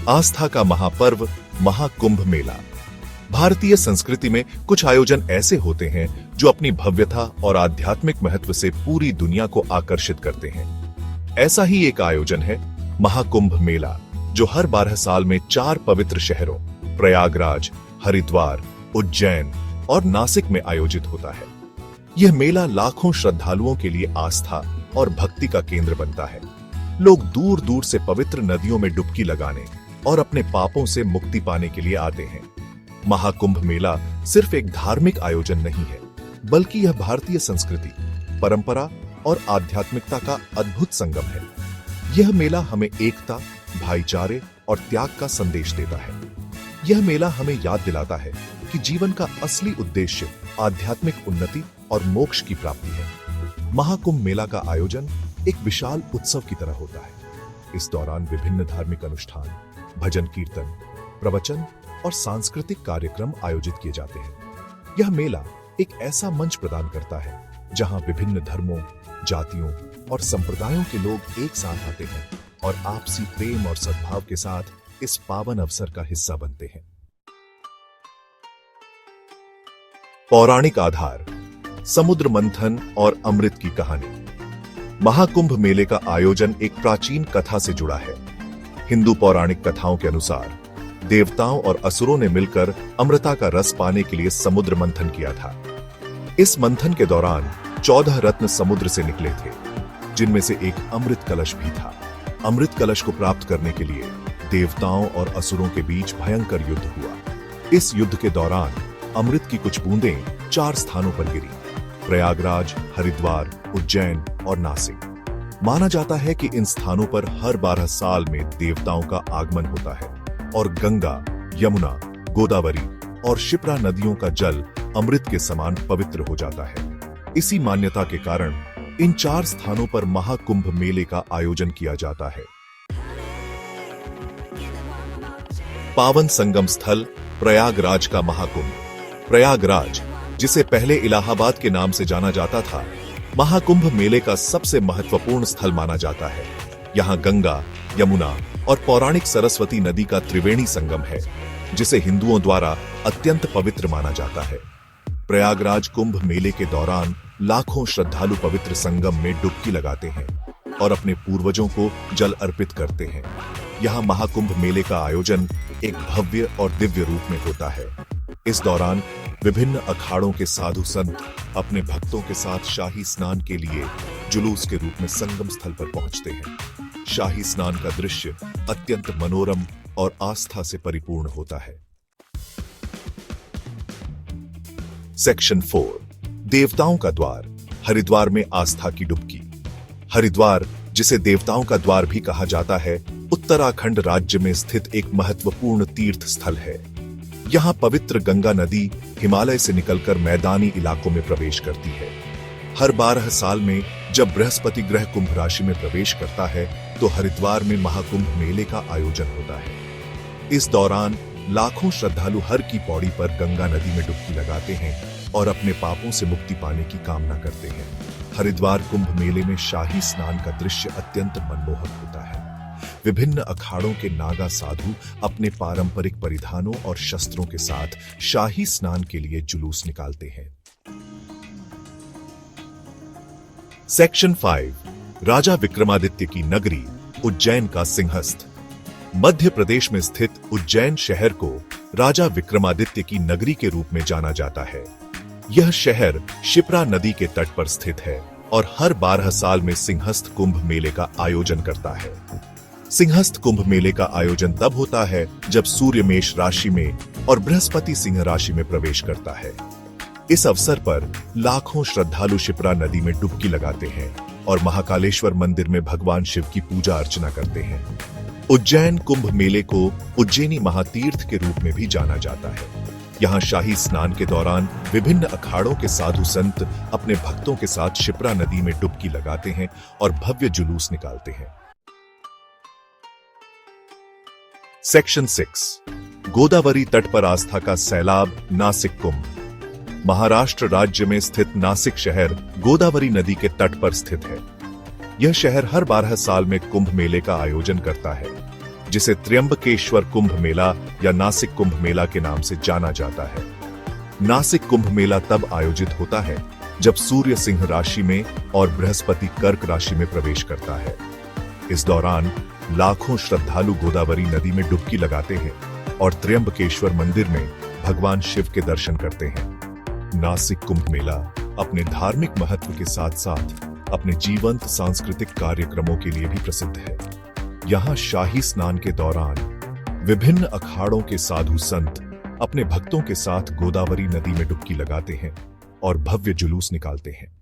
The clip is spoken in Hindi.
आस्था का महापर्व महाकुंभ मेला। भारतीय संस्कृति में कुछ आयोजन ऐसे होते हैं जो अपनी भव्यता और आध्यात्मिक महत्व से पूरी दुनिया को आकर्षित करते हैं। ऐसा ही एक आयोजन है महाकुंभ मेला, जो हर 12 साल में 4 पवित्र शहरों प्रयागराज, हरिद्वार, उज्जैन और नासिक में आयोजित होता है। यह मेला लाखों श्रद्धालुओं के लिए आस्था और भक्ति का केंद्र बनता है। लोग दूर दूर से पवित्र नदियों में डुबकी लगाने और अपने पापों से मुक्ति पाने के लिए आते हैं। महाकुंभ मेला सिर्फ एक धार्मिक आयोजन नहीं है, बल्कि यह भारतीय संस्कृति, परंपरा और आध्यात्मिकता का अद्भुत संगम है। यह मेला हमें एकता, भाईचारे और त्याग का संदेश देता है। यह मेला हमें याद दिलाता है कि जीवन का असली उद्देश्य आध्यात्मिक उन्नति और मोक्ष की प्राप्ति है। महाकुंभ मेला का आयोजन एक विशाल उत्सव की तरह होता है। इस दौरान विभिन्न धार्मिक अनुष्ठान, भजन कीर्तन, प्रवचन और सांस्कृतिक कार्यक्रम आयोजित किए जाते हैं। यह मेला एक ऐसा मंच प्रदान करता है जहां विभिन्न धर्मों, जातियों और संप्रदायों के लोग एक साथ आते हैं और आपसी प्रेम और सद्भाव के साथ इस पावन अवसर का हिस्सा बनते हैं। पौराणिक आधार, समुद्र मंथन और अमृत की कहानी। महाकुंभ मेले का आयोजन एक प्राचीन कथा से जुड़ा है। हिंदू पौराणिक कथाओं के अनुसार देवताओं और असुरों ने मिलकर अमृता का रस पाने के लिए समुद्र मंथन किया था। इस मंथन के दौरान 14 रत्न समुद्र से निकले थे, जिनमें से एक अमृत कलश भी था। अमृत कलश को प्राप्त करने के लिए देवताओं और असुरों के बीच भयंकर युद्ध हुआ। इस युद्ध के दौरान अमृत की कुछ बूंदें 4 स्थानों पर गिरी: प्रयागराज, हरिद्वार, उज्जैन और नासिक। माना जाता है कि इन स्थानों पर हर 12 साल में देवताओं का आगमन होता है और गंगा, यमुना, गोदावरी और शिप्रा नदियों का जल अमृत के समान पवित्र हो जाता है। इसी मान्यता के कारण इन 4 स्थानों पर महाकुंभ मेले का आयोजन किया जाता है। पावन संगम स्थल प्रयागराज का महाकुंभ। प्रयागराज, जिसे पहले इलाहाबाद के नाम से जाना जाता था, महाकुंभ मेले का सबसे महत्वपूर्ण स्थल माना जाता है। यहाँ गंगा, यमुना और पौराणिक सरस्वती नदी का त्रिवेणी संगम है, जिसे हिंदुओं द्वारा अत्यंत पवित्र माना जाता है। प्रयागराज कुंभ मेले के दौरान लाखों श्रद्धालु पवित्र संगम में डुबकी लगाते हैं और अपने पूर्वजों को जल अर्पित करते हैं। यहाँ महाकुंभ मेले का आयोजन एक भव्य और दिव्य रूप में होता है। इस दौरान विभिन्न अखाड़ों के साधु संत अपने भक्तों के साथ शाही स्नान के लिए जुलूस के रूप में संगम स्थल पर पहुंचते हैं। शाही स्नान का दृश्य अत्यंत मनोरम और आस्था से परिपूर्ण होता है। सेक्शन 4, देवताओं का द्वार। हरिद्वार में आस्था की डुबकी। हरिद्वार, जिसे देवताओं का द्वार भी कहा जाता है, उत्तराखंड राज्य में स्थित एक महत्वपूर्ण तीर्थ स्थल है। यहाँ पवित्र गंगा नदी हिमालय से निकलकर मैदानी इलाकों में प्रवेश करती है। हर 12 साल में जब बृहस्पति ग्रह कुंभ राशि में प्रवेश करता है, तो हरिद्वार में महाकुंभ मेले का आयोजन होता है। इस दौरान लाखों श्रद्धालु हर की पौड़ी पर गंगा नदी में डुबकी लगाते हैं और अपने पापों से मुक्ति पाने की कामना करते हैं। हरिद्वार कुंभ मेले में शाही स्नान का दृश्य अत्यंत मनमोहक होता है। विभिन्न अखाड़ों के नागा साधु अपने पारंपरिक परिधानों और शस्त्रों के साथ शाही स्नान के लिए जुलूस निकालते हैं। सेक्शन 5, राजा विक्रमादित्य की नगरी उज्जैन का सिंहस्थ। मध्य प्रदेश में स्थित उज्जैन शहर को राजा विक्रमादित्य की नगरी के रूप में जाना जाता है। यह शहर शिप्रा नदी के तट पर स्थित है और हर 12 साल में सिंहस्थ कुंभ मेले का आयोजन करता है। सिंहस्थ कुंभ मेले का आयोजन तब होता है जब सूर्य मेष राशि में और बृहस्पति सिंह राशि में प्रवेश करता है। इस अवसर पर लाखों श्रद्धालु शिप्रा नदी में डुबकी लगाते हैं और महाकालेश्वर मंदिर में भगवान शिव की पूजा अर्चना करते हैं। उज्जैन कुंभ मेले को उज्जैनी महातीर्थ के रूप में भी जाना जाता है। यहाँ शाही स्नान के दौरान विभिन्न अखाड़ों के साधु संत अपने भक्तों के साथ शिप्रा नदी में डुबकी लगाते हैं और भव्य जुलूस निकालते हैं। सेक्शन 6, गोदावरी तट पर आस्था का सैलाब नासिक कुंभ। महाराष्ट्र राज्य में स्थित नासिक शहर गोदावरी नदी के तट पर स्थित है। यह शहर हर 12 साल में कुंभ मेले का आयोजन करता है। जिसे त्र्यंबकेश्वर कुंभ मेला या नासिक कुंभ मेला के नाम से जाना जाता है। नासिक कुंभ मेला तब आयोजित होता है जब सूर्य सिंह राशि में और बृहस्पति कर्क राशि में प्रवेश करता है। इस दौरान लाखों श्रद्धालु गोदावरी नदी में डुबकी लगाते हैं और त्र्यंबकेश्वर मंदिर में भगवान शिव के दर्शन करते हैं। नासिक कुंभ मेला अपने धार्मिक महत्व के साथ साथ अपने जीवंत सांस्कृतिक कार्यक्रमों के लिए भी प्रसिद्ध है। यहाँ शाही स्नान के दौरान विभिन्न अखाड़ों के साधु संत अपने भक्तों के साथ गोदावरी नदी में डुबकी लगाते हैं और भव्य जुलूस निकालते हैं।